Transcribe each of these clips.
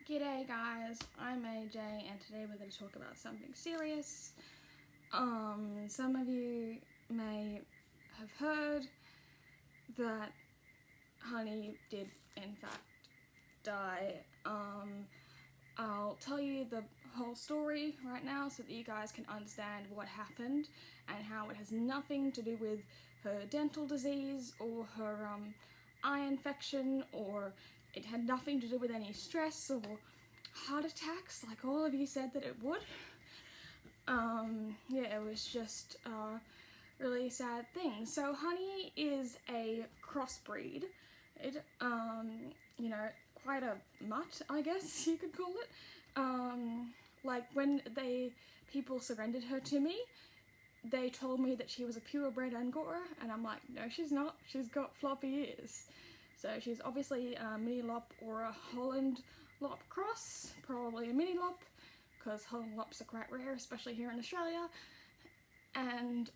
G'day guys, I'm AJ and today we're going to talk about something serious. Some of you may have heard that Honey did in fact die. I'll tell you the whole story right now so that you guys can understand what happened and how it has nothing to do with her dental disease or her eye infection, or it had nothing to do with any stress or heart attacks like all of you said that it would. Yeah, it was just a really sad thing. So Honey is a crossbreed. It, you know, quite a mutt, I guess you could call it. Like when people surrendered her to me, they told me that she was a purebred Angora, and I'm like, no, she's not. She's got floppy ears. So she's obviously a mini lop or a Holland lop cross, probably a mini lop, because Holland lops are quite rare, especially here in Australia. And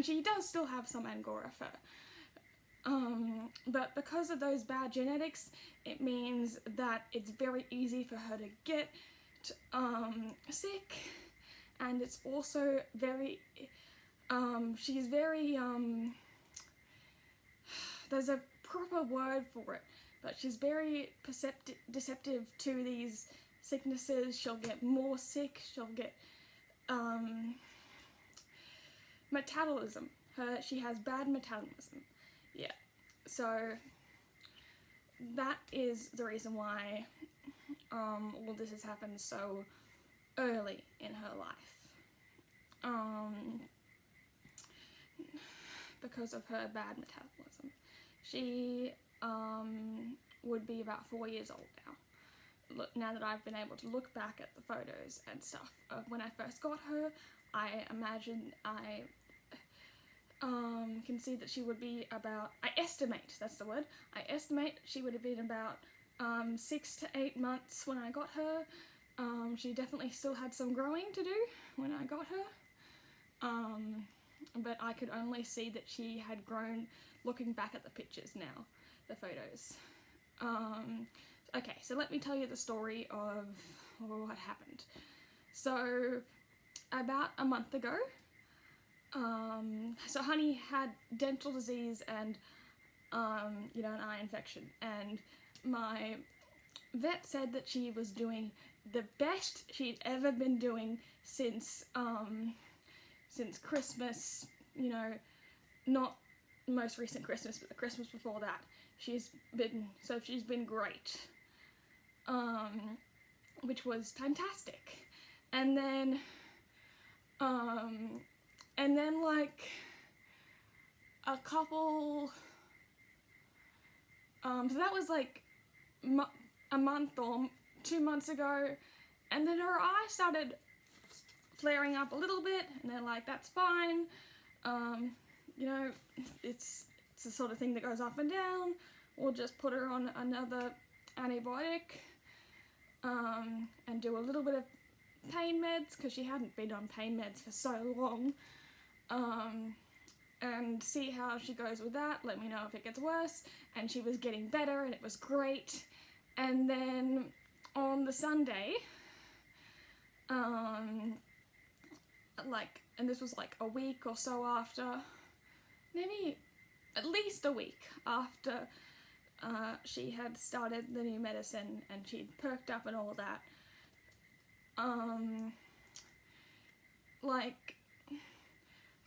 she does still have some Angora fur. But because of those bad genetics, it means that it's very easy for her to get sick, and it's also very, she's very, there's a proper word for it, but she's very deceptive to these sicknesses. She'll get more sick, she'll get metabolism. She has bad metabolism. Yeah, so that is the reason why all this has happened so early in her life, because of her bad metabolism. She would be about 4 years old now. Now that I've been able to look back at the photos and stuff of when I first got her, I imagine I can see that she would be about, I estimate, that's the word, I estimate she would have been about 6 to 8 months when I got her. She definitely still had some growing to do when I got her, but I could only see that she had grown looking back at the pictures now, the photos. Okay, so let me tell you the story of what happened. So about a month ago, so Honey had dental disease and you know, an eye infection, and my vet said that she was doing the best she'd ever been doing since Christmas, you know, not the most recent Christmas, but the Christmas before that. She's been great, which was fantastic. And then like a couple, so that was like a month or 2 months ago, and then her eye started flaring up a little bit, and they're like, that's fine, you know, it's the sort of thing that goes up and down. We'll just put her on another antibiotic, and do a little bit of pain meds, because she hadn't been on pain meds for so long, and see how she goes with that. Let me know if it gets worse. And she was getting better, and it was great. And then on the Sunday, and this was like a week or so after, maybe at least a week after she had started the new medicine and she'd perked up and all that, like,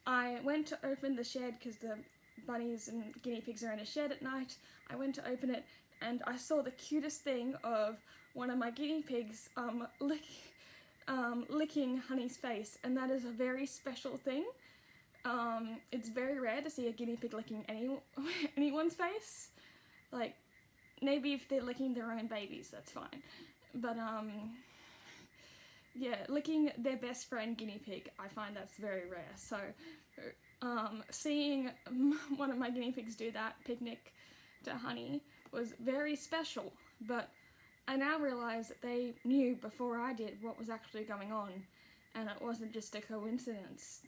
I went to open the shed because the bunnies and guinea pigs are in a shed at night. I went to open it and I saw the cutest thing of one of my guinea pigs licking Honey's face, and that is a very special thing. It's very rare to see a guinea pig licking anyone's face. Like, maybe if they're licking their own babies, that's fine. But yeah, licking their best friend guinea pig, I find that's very rare. So seeing one of my guinea pigs do that picnic to Honey was very special, but I now realise that they knew before I did what was actually going on, and it wasn't just a coincidence.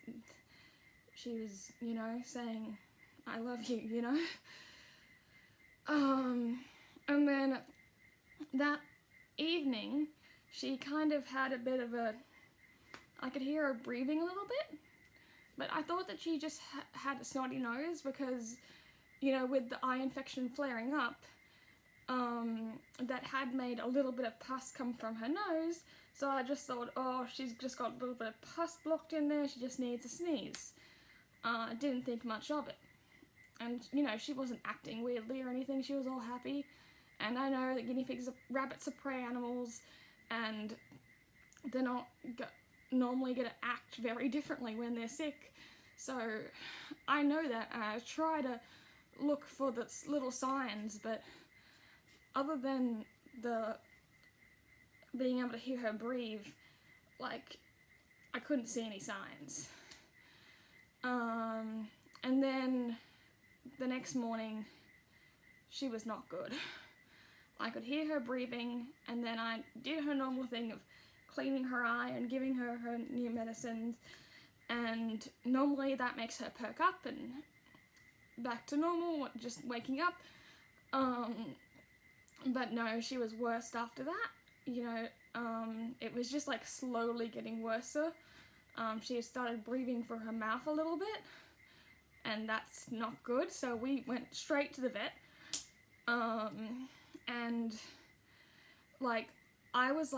She was, you know, saying, I love you, you know? And then that evening, she kind of had a bit of I could hear her breathing a little bit, but I thought that she just had a snotty nose because, with the eye infection flaring up, that had made a little bit of pus come from her nose, so I just thought, oh, she's just got a little bit of pus blocked in there, she just needs a sneeze. I didn't think much of it. And, she wasn't acting weirdly or anything, she was all happy. And I know that guinea pigs, rabbits are prey animals, and they're not normally going to act very differently when they're sick. So I know that, and I try to look for the little signs, but other than the being able to hear her breathe, I couldn't see any signs. And then the next morning, she was not good. I could hear her breathing, and then I did her normal thing of cleaning her eye and giving her her new medicines, and normally that makes her perk up and back to normal, just waking up. But no, she was worse after that. It was just slowly getting worse. She had started breathing through her mouth a little bit, and that's not good, so we went straight to the vet. And I was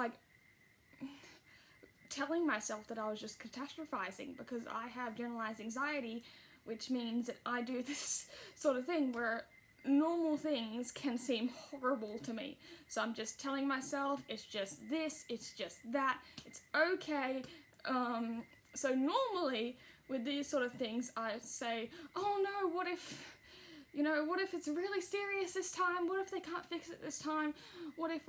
telling myself that I was just catastrophizing because I have generalized anxiety, which means that I do this sort of thing where normal things can seem horrible to me. So I'm just telling myself, it's just this, it's just that, it's okay. So normally with these sort of things, I say, oh no, what if it's really serious this time? What if they can't fix it this time? What if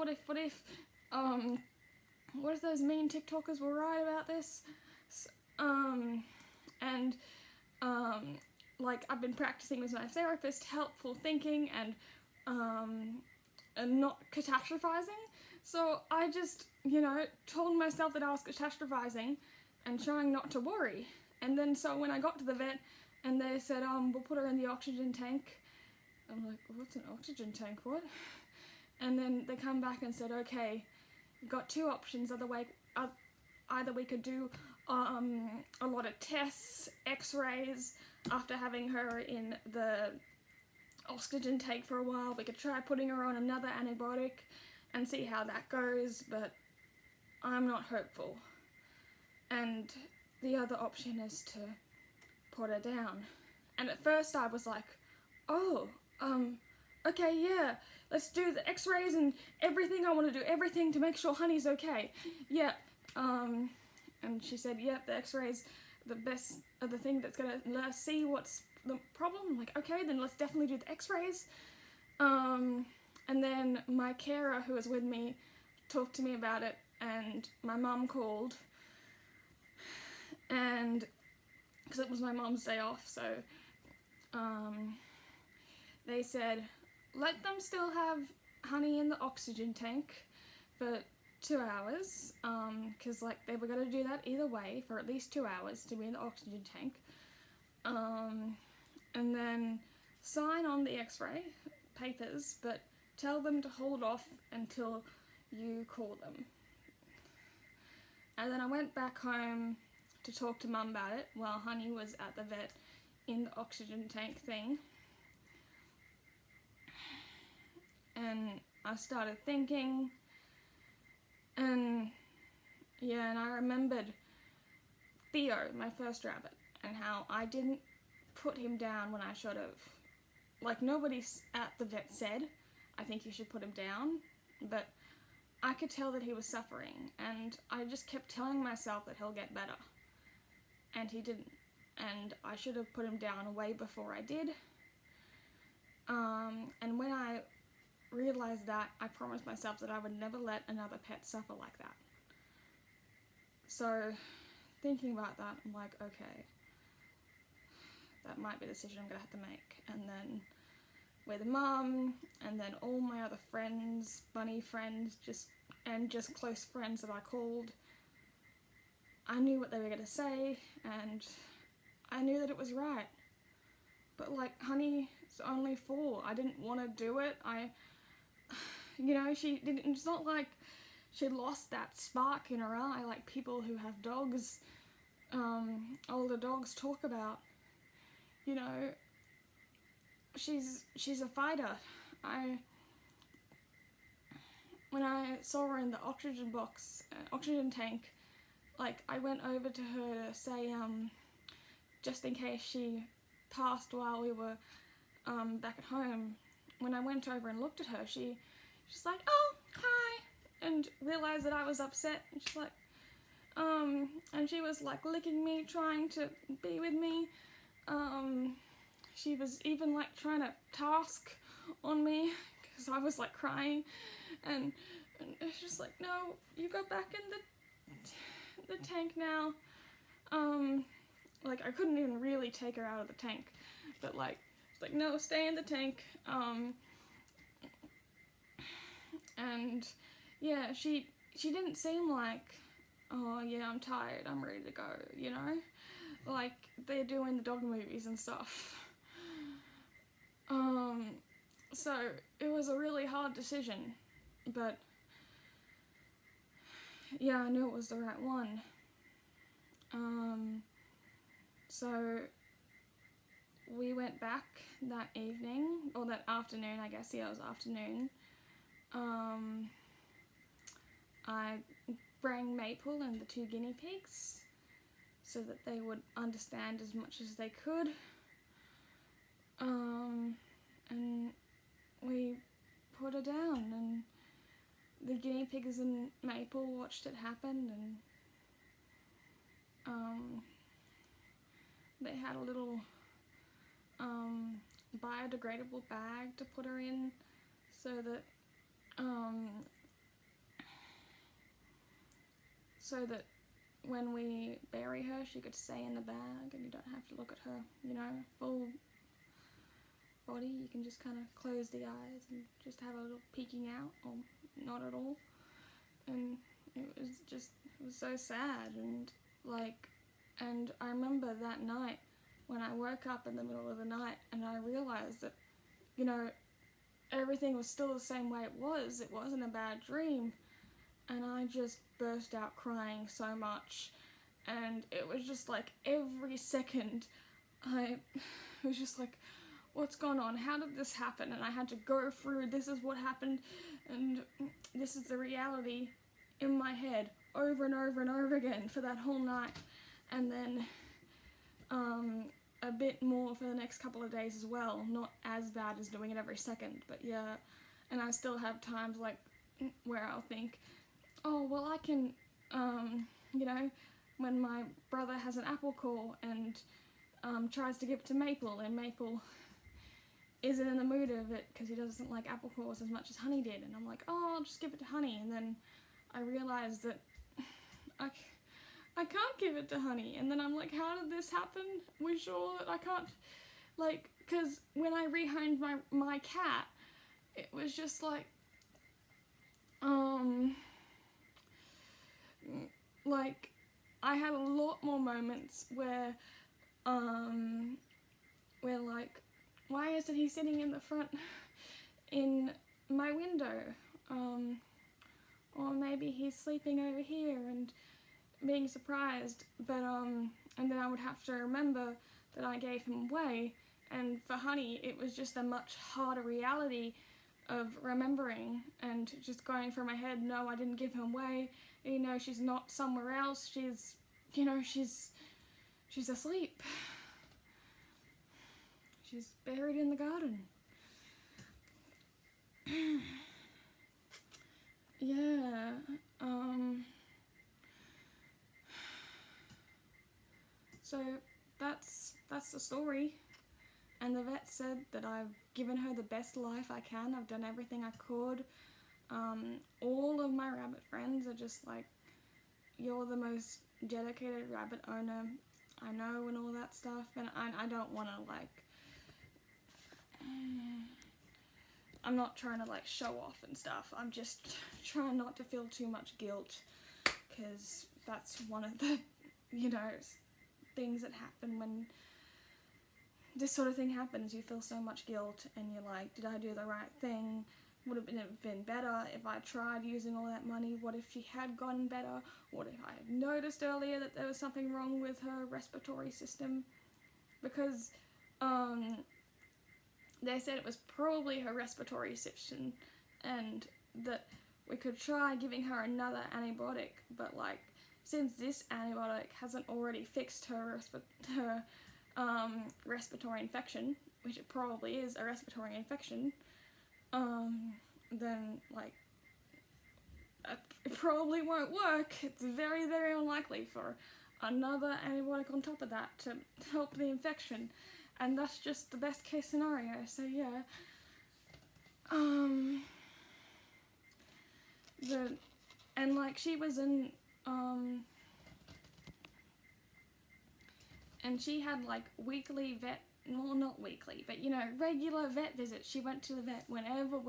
those mean TikTokers were right about this? I've been practicing with my therapist helpful thinking and not catastrophizing. So I just, told myself that I was catastrophizing and trying not to worry. And then so when I got to the vet and they said, we'll put her in the oxygen tank. I'm like, what's an oxygen tank, what? And then they come back and said, okay, we've got two options. Either we could do a lot of tests, x-rays, after having her in the oxygen tank for a while. We could try putting her on another antibiotic and see how that goes, but I'm not hopeful. And the other option is to put her down. And at first I was like, oh, okay, yeah, let's do the x-rays and everything. I want to do everything to make sure Honey's okay. Yeah. And she said, yep, the x-rays the best of the thing that's gonna let us see what's the problem. I'm like, okay, then let's definitely do the x-rays. And then my carer who was with me talked to me about it, and my mum called, and because it was my mum's day off, so they said let them still have Honey in the oxygen tank for 2 hours, because they were going to do that either way for at least 2 hours to be in the oxygen tank, and then sign on the x-ray papers, but tell them to hold off until you call them. And then I went back home to talk to Mum about it while Honey was at the vet in the oxygen tank thing. And I started thinking, and I remembered Theo, my first rabbit, and how I didn't put him down when I should have. Nobody at the vet said, I think you should put him down, but I could tell that he was suffering, and I just kept telling myself that he'll get better. And he didn't, and I should have put him down way before I did. And when I realized that, I promised myself that I would never let another pet suffer like that. So, thinking about that, I'm like, okay, that might be a decision I'm going to have to make. And then with Mum, and then all my other friends, bunny friends, just close friends that I called, I knew what they were going to say, and I knew that it was right. But Honey's only 4. I didn't want to do it. you know, she didn't, it's not like she lost that spark in her eye like people who have dogs, older dogs talk about. You know, she's a fighter. When I saw her in the oxygen box, oxygen tank, like, I went over to her to say, just in case she passed while we were back at home. When I went over and looked at her, she's like, oh, hi, and realized that I was upset, and she's like, and she was like licking me, trying to be with me. She was even like trying to task on me because I was like crying, and it's just like, no, you go back in the tank now. Like, I couldn't even really take her out of the tank, but like, it's like, no, stay in the tank. And yeah, she didn't seem like, oh yeah, I'm tired, I'm ready to go, you know, like they do in the dog movies and stuff. So it was a really hard decision, but yeah, I knew it was the right one. So we went back that evening, or that afternoon, I guess. Yeah, it was afternoon. I bring Maple and the 2 guinea pigs so that they would understand as much as they could. And we put her down, and the guinea pigs and Maple watched it happen, and they had a little biodegradable bag to put her in so that when we bury her, she could stay in the bag and you don't have to look at her, you know, full body. You can just kind of close the eyes and just have a little peeking out, or not at all. And it was so sad, and like, and I remember that night when I woke up in the middle of the night and I realized that, you know, everything was still the same way it was. It wasn't a bad dream. And I just burst out crying so much. And it was just like every second I was just like, what's going on? How did this happen? And I had to go through, this is what happened, and this is the reality in my head over and over and over again for that whole night. And then a bit more for the next couple of days as well. Not as bad as doing it every second, but yeah. And I still have times like where I'll think, oh, well, I can, you know, when my brother has an apple core and tries to give it to Maple, and Maple isn't in the mood of it because he doesn't like apple cores as much as Honey did, and I'm like, oh, I'll just give it to Honey, and then I realize that I can't give it to Honey, and then I'm like, how did this happen? We sure that I can't, like, because when I rehomed my cat, it was just like, like, I had a lot more moments where like, why isn't he sitting in the front in my window? Or maybe he's sleeping over here and being surprised, but and then I would have to remember that I gave him away, and for Honey it was just a much harder reality of remembering and just going through my head, no, I didn't give him away, you know, she's not somewhere else, she's, you know, she's asleep. She's buried in the garden. Yeah, so that's the story. And the vet said that I've given her the best life I can. I've done everything I could. All of my rabbit friends are just like, you're the most dedicated rabbit owner I know, and all that stuff. And I don't want to, like, I'm not trying to like show off and stuff. I'm just trying not to feel too much guilt, because that's one of the, you know, things that happen when this sort of thing happens. You feel so much guilt, and you're like, did I do the right thing? would have been better if I tried using all that money? What if she had gotten better? What if I had noticed earlier that there was something wrong with her respiratory system? Because they said it was probably her respiratory system, and that we could try giving her another antibiotic, but like, since this antibiotic hasn't already fixed her respiratory infection, which it probably is a respiratory infection, then like it probably won't work. It's very, very unlikely for another antibiotic on top of that to help the infection, and that's just the best case scenario. So yeah, and like she was in and she had like weekly vet, well, not weekly, but you know, regular vet visits. She went to the vet whenever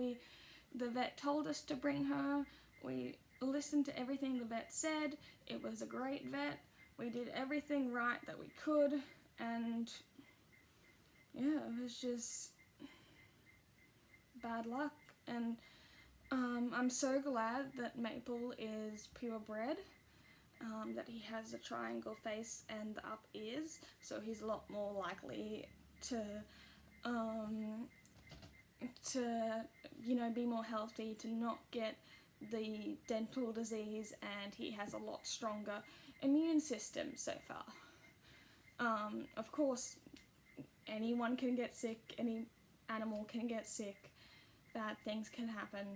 the vet told us to bring her. We listened to everything the vet said. It was a great vet. We did everything right that we could, and yeah, it was just bad luck. And I'm so glad that Maple is purebred, that he has a triangle face and the up ears, so he's a lot more likely to you know, be more healthy, to not get the dental disease, and he has a lot stronger immune system so far. Of course, anyone can get sick, any animal can get sick, bad things can happen,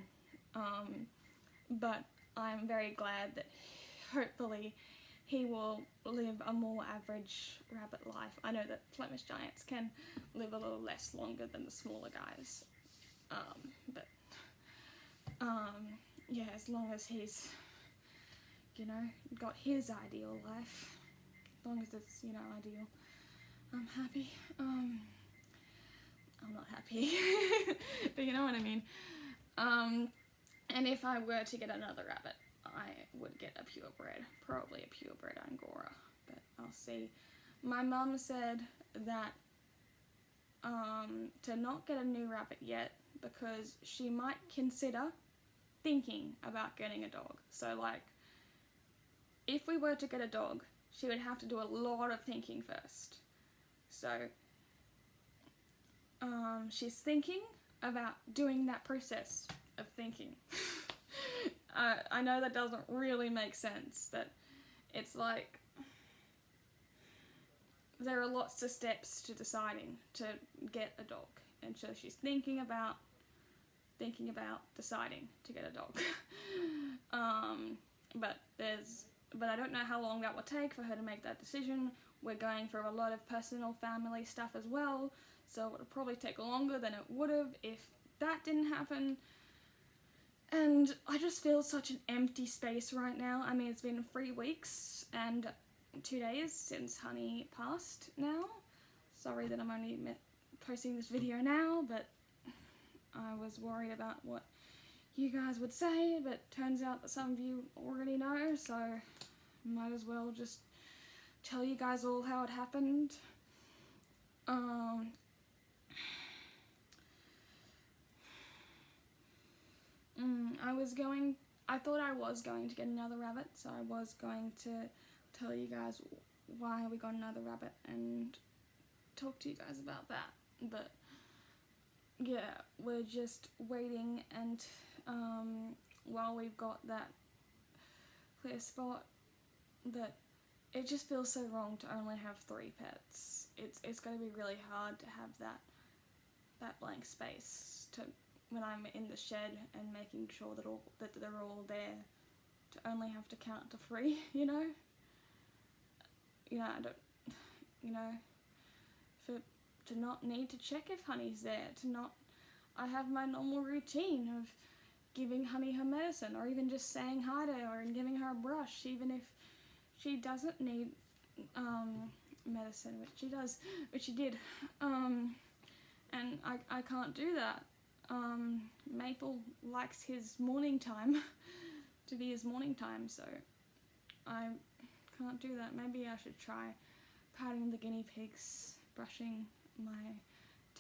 but I'm very glad that hopefully he will live a more average rabbit life. I know that Flemish giants can live a little less longer than the smaller guys, but yeah, as long as he's, you know, got his ideal life, as long as it's, you know, ideal, I'm happy. I'm not happy, but you know what I mean. And if I were to get another rabbit, I would get a purebred, probably a purebred Angora, but I'll see. My mum said that to not get a new rabbit yet, because she might consider thinking about getting a dog. So like, if we were to get a dog, she would have to do a lot of thinking first. So she's thinking about doing that process of thinking. I know that doesn't really make sense, but it's like there are lots of steps to deciding to get a dog, and so she's thinking about deciding to get a dog. But I don't know how long that will take for her to make that decision. We're going through a lot of personal family stuff as well, so it'll probably take longer than it would have if that didn't happen. And I just feel such an empty space right now. I mean, it's been 3 weeks and 2 days since Honey passed now. Sorry that I'm only posting this video now, but I was worried about what you guys would say, but turns out that some of you already know, so might as well just tell you guys all how it happened. I thought I was going to get another rabbit, so I was going to tell you guys why we got another rabbit and talk to you guys about that, but yeah, we're just waiting, and while we've got that clear spot, that it just feels so wrong to only have 3 pets. It's going to be really hard to have that blank space to when I'm in the shed and making sure that they're all there, to only have to count to 3, you know? I don't, to not need to check if Honey's there, I have my normal routine of giving Honey her medicine, or even just saying hi to her and giving her a brush, even if she doesn't need medicine, which she did, and I can't do that. Maple likes his morning time to be his morning time, so I can't do that. Maybe I should try patting the guinea pigs, brushing my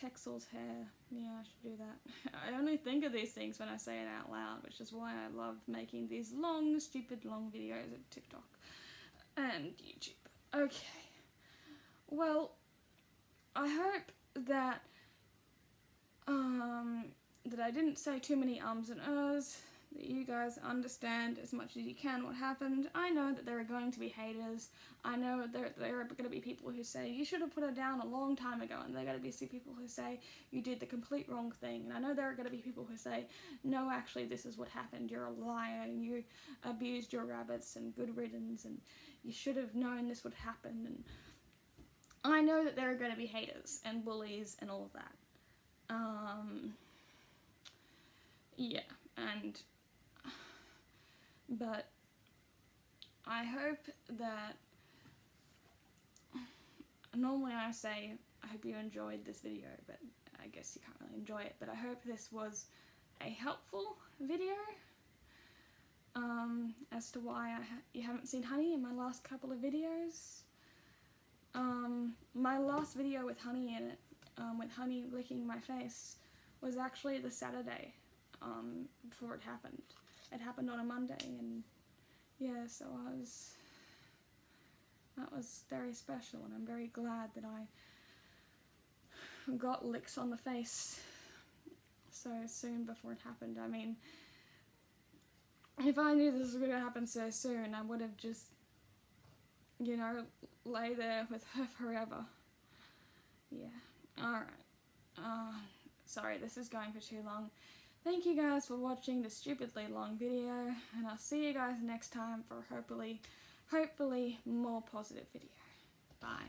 Texel's hair. Yeah, I should do that. I only think of these things when I say it out loud, which is why I love making these long, stupid, long videos of TikTok and YouTube. Okay. Well, I hope that that I didn't say too many ums and uhs, that you guys understand as much as you can what happened. I know that there are going to be haters. I know there are going to be people who say, you should have put her down a long time ago, and there are going to be people who say, you did the complete wrong thing. And I know there are going to be people who say, no, actually, this is what happened. You're a liar, and you abused your rabbits, and good riddance, and you should have known this would happen. And I know that there are going to be haters and bullies and all of that. Yeah, but I hope that, normally I say, I hope you enjoyed this video, but I guess you can't really enjoy it, but I hope this was a helpful video, as to why you haven't seen Honey in my last couple of videos. My last video with Honey in it, with Honey licking my face, was actually the Saturday, before it happened. It happened on a Monday, and yeah, so that was very special, and I'm very glad that I got licks on the face so soon before it happened. I mean, if I knew this was going to happen so soon, I would have just, you know, lay there with her forever. Yeah, alright. Sorry, this is going for too long. Thank you guys for watching this stupidly long video, and I'll see you guys next time for hopefully more positive video. Bye.